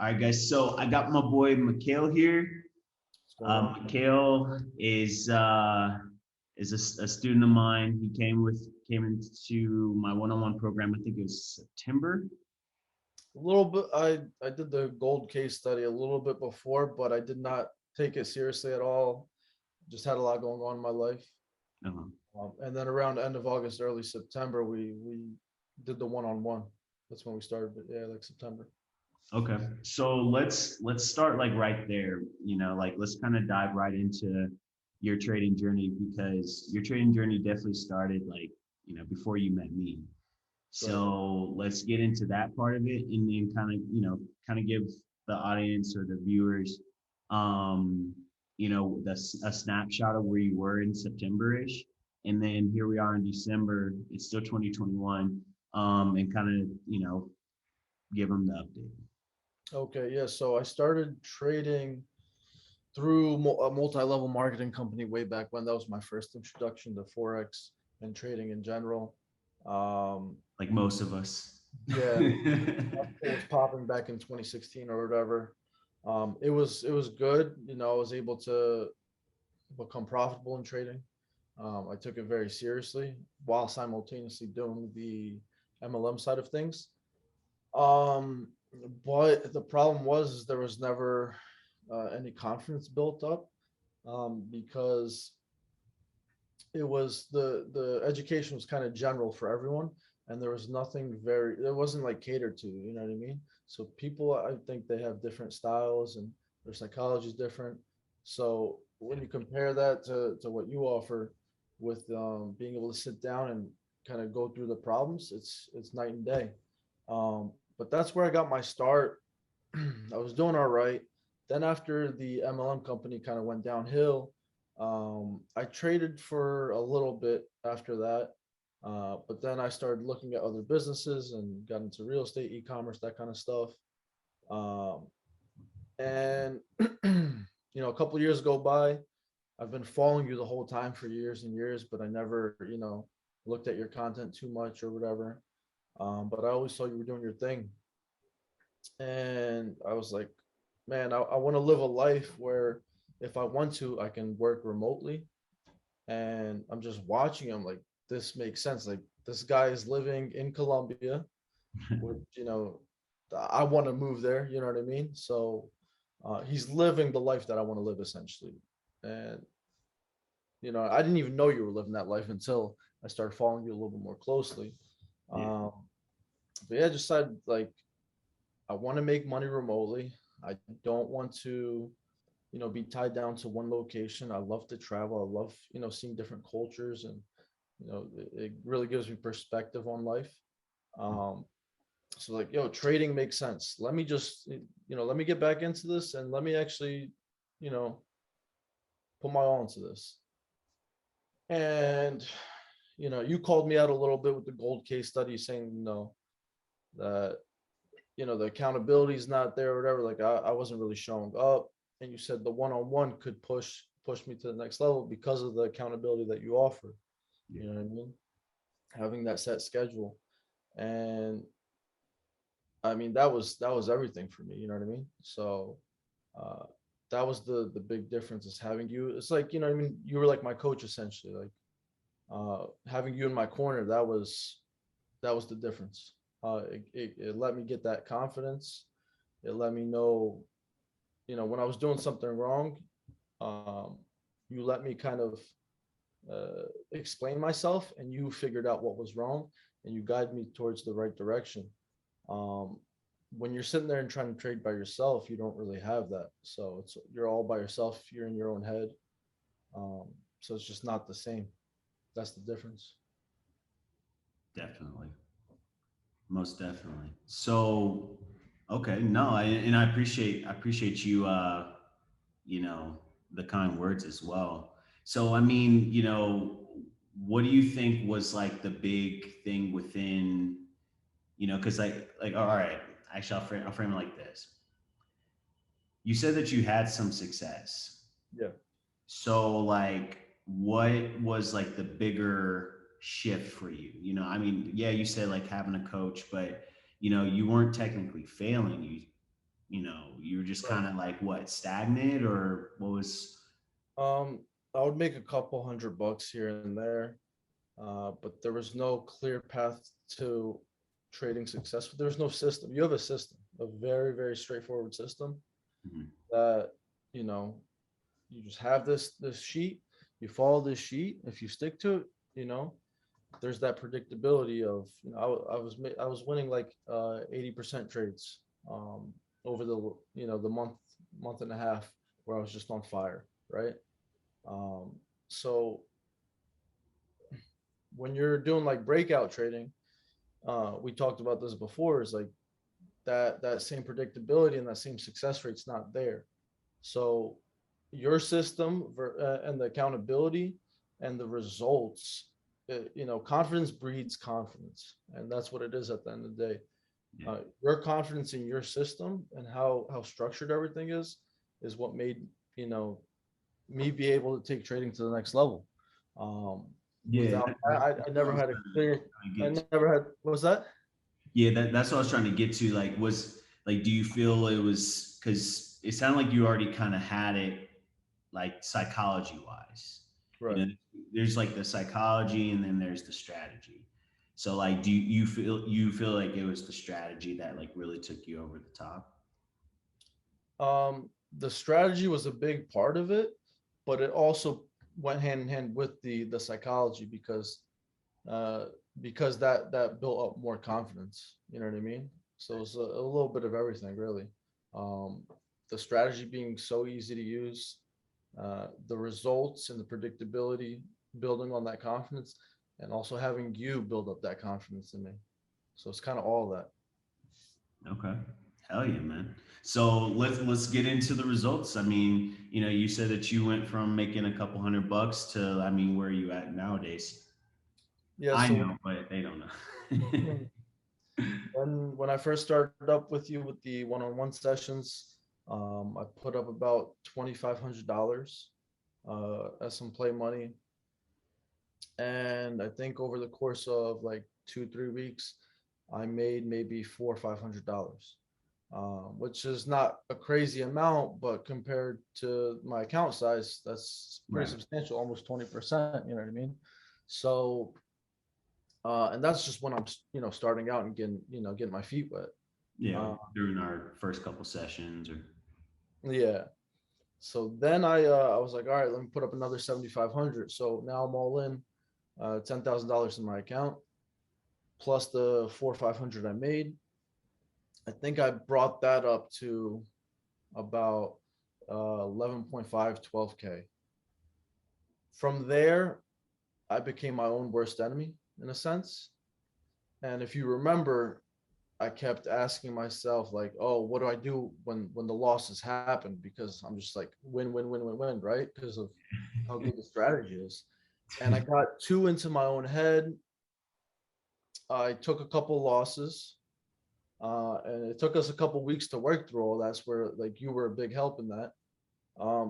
All right, guys. So I got my boy MadeByMarkél here. What's going on? MadeByMarkél is a student of mine. He came into my one-on-one program. I think it was September. A little bit. I did the gold case study a little bit before, but I did not take it seriously at all. Just had a lot going on in my life. Uh-huh. And then around the end of August, early September, we did the one-on-one. That's when we started. But yeah, like September. Okay. So let's start like right there. Like let's kind of dive right into your trading journey because your trading journey definitely started like before you met me. Right. So let's get into that part of it and then kind of give the audience or the viewers, um, a snapshot of where you were in September-ish. And then here we are in December, it's still 2021, and kind of, give them the update. Okay. Yeah. So I started trading through a multi-level marketing company way back when. That was my first introduction to forex and trading in general. Um, Like most of us. yeah, it was popping back in 2016 or whatever. It was good. I was able to become profitable in trading. I took it very seriously while simultaneously doing the MLM side of things. Um, but the problem was there was never any confidence built up because it was the education was kind of general for everyone, and there was nothing very, it wasn't like catered to, you know what I mean? So people, I think they have different styles and their psychology is different. So when you compare that to what you offer with being able to sit down and kind of go through the problems, it's night and day. But that's where I got my start. I was doing all right. Then after the MLM company kind of went downhill, I traded for a little bit after that. But then I started looking at other businesses and got into real estate, e-commerce, that kind of stuff. Um, and a couple of years go by. I've been following you the whole time for years and years, but I never, looked at your content too much or whatever. But I always saw you were doing your thing. And I was like, man, I want to live a life where if I want to, I can work remotely. And I'm just watching him like this makes sense. Like this guy is living in Colombia, which, I want to move there. You know what I mean? So he's living the life that I want to live essentially. And, I didn't even know you were living that life until I started following you a little bit more closely. Yeah. Um, but yeah, I just decided like I want to make money remotely. I don't want to, be tied down to one location. I love to travel. I love, seeing different cultures, and it really gives me perspective on life. Um, so like, trading makes sense. Let me just, let me get back into this and let me actually, you know, put my all into this. And, you called me out a little bit with the gold case study saying, that the accountability is not there or whatever. Like I wasn't really showing up. And you said the one-on-one could push me to the next level because of the accountability that you offer. Yeah. You know what I mean? Having that set schedule. And I mean that was everything for me, you know what I mean? So uh that was the big difference is having you. It's like, you know what I mean? You were like my coach essentially. Like having you in my corner, that was the difference. It let me get that confidence. It let me know, when I was doing something wrong, um, you let me kind of explain myself, and you figured out what was wrong, and you guide me towards the right direction. Um, when you're sitting there and trying to trade by yourself, you don't really have that. So you're all by yourself. You're in your own head. Um, so it's just not the same. That's the difference. Definitely. Most definitely. So, okay, no, and I appreciate you, you know, the kind words as well. So, I mean, what do you think was like the big thing within, because like, all right, actually, I'll frame it like this. You said that you had some success. Yeah. So, like, what was like the bigger shift for you? I mean, yeah, you said like having a coach, but you weren't technically failing. you were just Right. kind of like what, stagnant, or what was? Um, I would make a couple $100 here and there, but there was no clear path to trading success. There was no system. You have a system, a very, very straightforward system Mhm. that, you know, you just have this sheet, you follow this sheet. If you stick to it, you know, there's that predictability of, I was winning like 80% trades over the, the month and a half where I was just on fire, right? Um, so when you're doing like breakout trading, we talked about this before, is like that same predictability and that same success rate's not there. So your system and the accountability and the results, confidence breeds confidence, and that's what it is at the end of the day. Yeah. Your confidence in your system and how structured everything is what made, you know me be able to take trading to the next level. Um, Yeah, Without that, I that's what I never was had a clear. trying to I get to. never had. What was that? Yeah, that's what I was trying to get to. Like, do you feel it was because it sounded like you already kind of had it, like psychology wise. You Right. know, there's like the psychology and then there's the strategy. So like, do you feel like it was the strategy that like really took you over the top? The strategy was a big part of it, but it also went hand in hand with the psychology uh, because that built up more confidence. You know what I mean? So it was a little bit of everything, really. Um, the strategy being so easy to use, the results and the predictability building on that confidence, and also having you build up that confidence in me. So it's kind of all that. Okay. Hell yeah, man. So let's get into the results. I mean, you said that you went from making a couple $100 to, I mean, where are you at nowadays? Yeah. I So know, but they don't know. when I first started up with you with the one-on-one sessions, I put up about $2,500 as some play money, and I think over the course of like 2 3 weeks, I made maybe $400 or $500, which is not a crazy amount, but compared to my account size, that's pretty Right. substantial, almost 20%. You know what I mean? So, and that's just when I'm, starting out and getting my feet wet. Yeah, Uh, during our first couple sessions or yeah. So then I was like, all right, let me put up another 7,500. So now I'm all in, $10,000 in my account plus the 4 500 I made. I think I brought that up to about 11.5, 12K. From there, I became my own worst enemy in a sense. And if you remember, I kept asking myself like, oh, what do I do when the losses happen? Because I'm just like win, win, win, win, win, right? Because of how good the strategy is. And I got too into my own head. I took a couple losses, and it took us a couple weeks to work through all. That's where like you were a big help in that.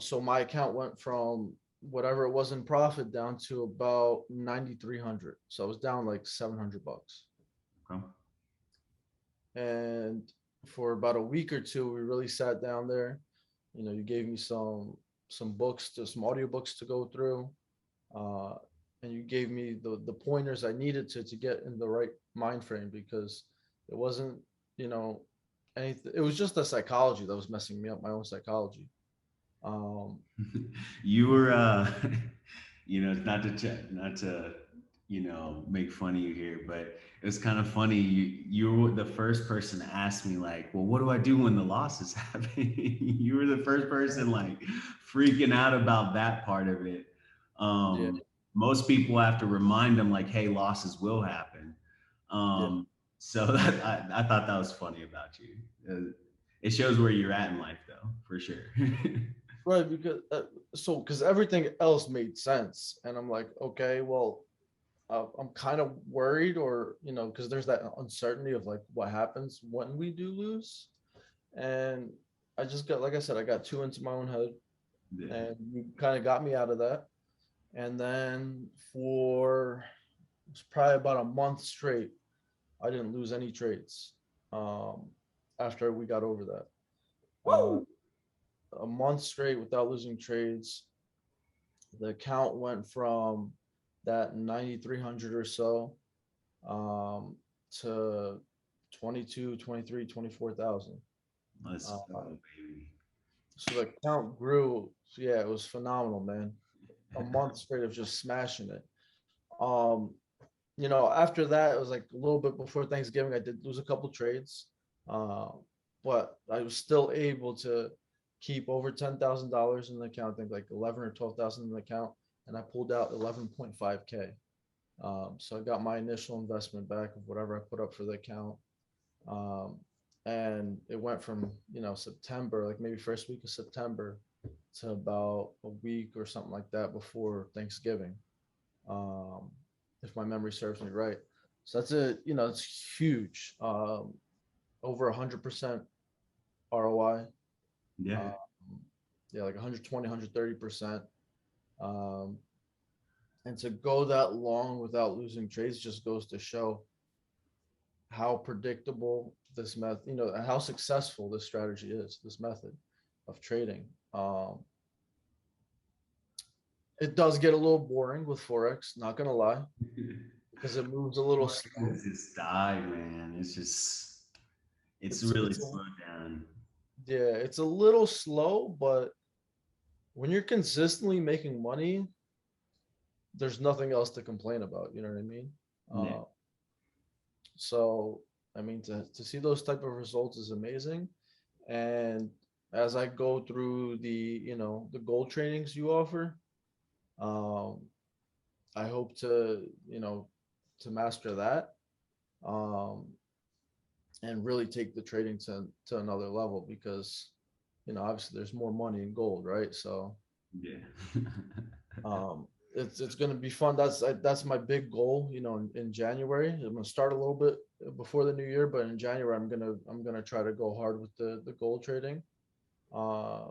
So my account went from whatever it was in profit down to about 9,300. So I was down like $700. okay. And for about a week or two, we really sat down there. You gave me some books, to some audiobooks to go through, uh, and you gave me the pointers I needed to get in the right mind frame, because it wasn't, you know anything. It was just the psychology that was messing me up, my own psychology. Um, You were not to make fun of you here, but it was kind of funny. You were the first person to ask me like, well, what do I do when the losses happen? You were the first person like freaking out about that part of it. yeah, Most people have to remind them like, hey, losses will happen. yeah, So I thought that was funny about you. It shows where you're at in life though, for sure. right. Because everything else made sense, and I'm like, okay, well, I'm kind of worried, or because there's that uncertainty of like what happens when we do lose, and I just got, like I said, I got too into my own head, Yeah. and you kind of got me out of that. And then for it's probably about a month straight, I didn't lose any trades. Um, After we got over that, uh, Woo! a month straight without losing trades. The account went from that 9,300 or so um, to 22, 23, 24,000. Let's Uh, go, baby. so the account grew. So yeah, it was phenomenal, man. A month straight of just smashing it. Um, after that, it was like a little bit before Thanksgiving. I did lose a couple trades, uh, but I was still able to keep over $10,000 in the account. I think like 11 or 12,000 in the account, and I pulled out 11.5K. So I got my initial investment back of whatever I put up for the account. Um, and it went from September, like maybe first week of September, to about a week or something like that before Thanksgiving, um, if my memory serves me right. So it's huge. Over 100% ROI. Yeah. Um, yeah, like 120, 130%. Um, and to go that long without losing trades just goes to show how predictable this method, how successful this strategy is, this method of trading. Um, it does get a little boring with Forex, not going to lie, because it moves a little slow. Markets just die, man. It's It's, really it's a, slowed down. yeah, it's a little slow, but when you're consistently making money, there's nothing else to complain about. You know what I mean? Yeah. Uh, so, I mean, to see those type of results is amazing. And as I go through the gold trainings you offer, um, I hope to master that, um, and really take the trading to another level because, obviously there's more money in gold, right? So, Yeah. it's going to be fun. That's my big goal, in January. I'm going to start a little bit before the new year, but in January I'm going to try to go hard with the gold trading, uh,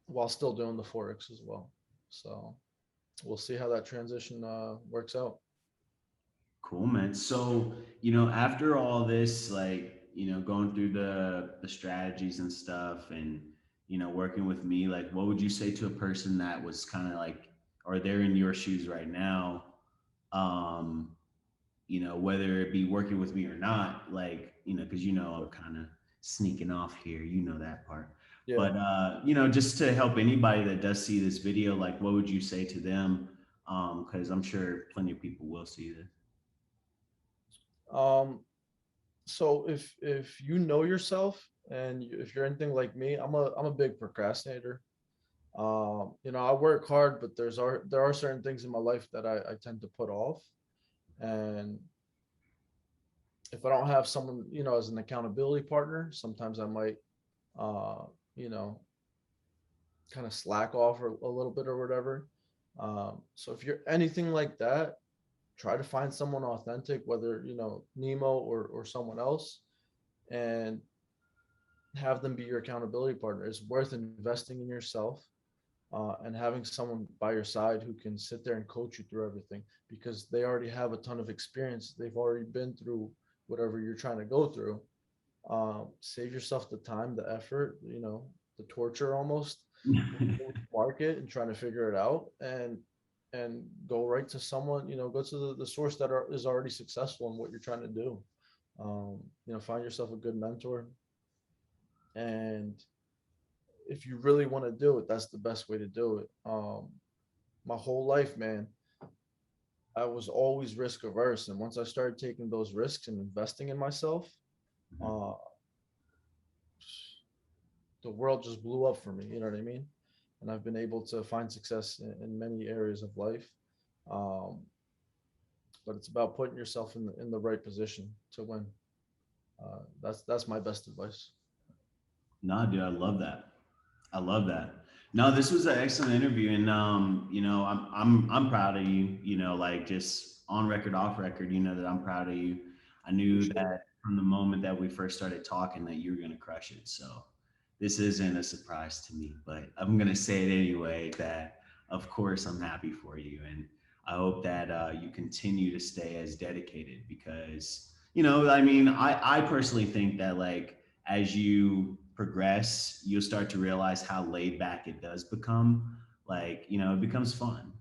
while still doing the forex as well. So we'll see how that transition works out. Cool, man. So, after all this, like, going through the strategies and stuff and, working with me, like, what would you say to a person that was kind of like, or they're in your shoes right now? Um, whether it be working with me or not, like, because I'm kind of sneaking off here, that part. Yeah. But just to help anybody that does see this video, like, what would you say to them? Because I'm sure plenty of people will see this. Um, so if you know yourself and if you're anything like me, I'm a big procrastinator. I work hard, but there are certain things in my life that I tend to put off. And if I don't have someone, as an accountability partner, sometimes I might, uh, you know, kind of slack off a little bit or whatever. So if you're anything like that, try to find someone authentic, whether, Nemo or someone else, and have them be your accountability partner. It's worth investing in yourself, and having someone by your side who can sit there and coach you through everything because they already have a ton of experience. They've already been through whatever you're trying to go through. Save yourself the time, the effort, the torture almost market and trying to figure it out, and go right to someone, go to the source is already successful in what you're trying to do. Find yourself a good mentor, and if you really want to do it, that's the best way to do it. My whole life, man, I was always risk averse, and once I started taking those risks and investing in myself, Mhm. uh, the world just blew up for me. You know what I mean? And I've been able to find success in many areas of life. Um, but it's about putting yourself in the right position to win. That's my best advice. No, dude, I love that. I love that. No, this was an excellent interview, and I'm proud of you. Like, just on record, off record, that I'm proud of you. I knew Appreciate it. that from the moment that we first started talking that you were gonna crush it. So this isn't a surprise to me, but I'm gonna say it anyway. That of course I'm happy for you, and I hope that you continue to stay as dedicated because I mean, I personally think that, like, as you progress, you'll start to realize how laid back it does become. Like, it becomes fun.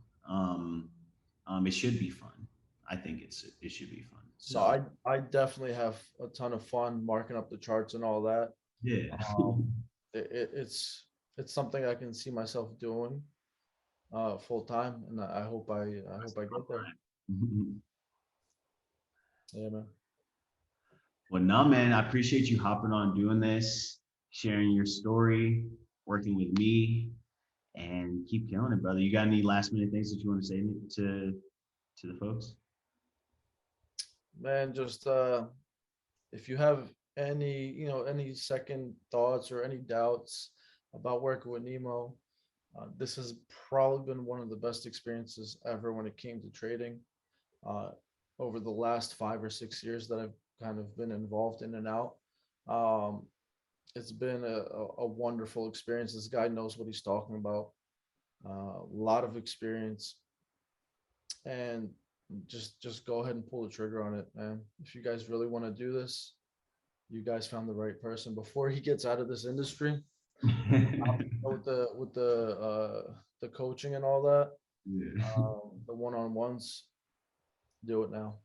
It should be fun. I think it should be fun. No, So I definitely have a ton of fun marking up the charts and all that. yeah. Um, it's something I can see myself doing full time, and I hope I get there. Yeah, man. Well, no, man, I appreciate you hopping on doing this, sharing your story, working with me, and keep killing it, brother. You got any last minute things that you want to say to the folks? Man, just if you have any, any second thoughts or any doubts about working with Nemo, this has probably been one of the best experiences ever when it came to trading. Uh, Over the last 5 or 6 years that I've kind of been involved in and out, um, it's been a wonderful experience. This guy knows what he's talking about. A lot of experience, and just go ahead and pull the trigger on it, man. If you guys really want to do this, you guys found the right person. Before he gets out of this industry, with the coaching and all that, Yeah. the one-on-ones, do it now.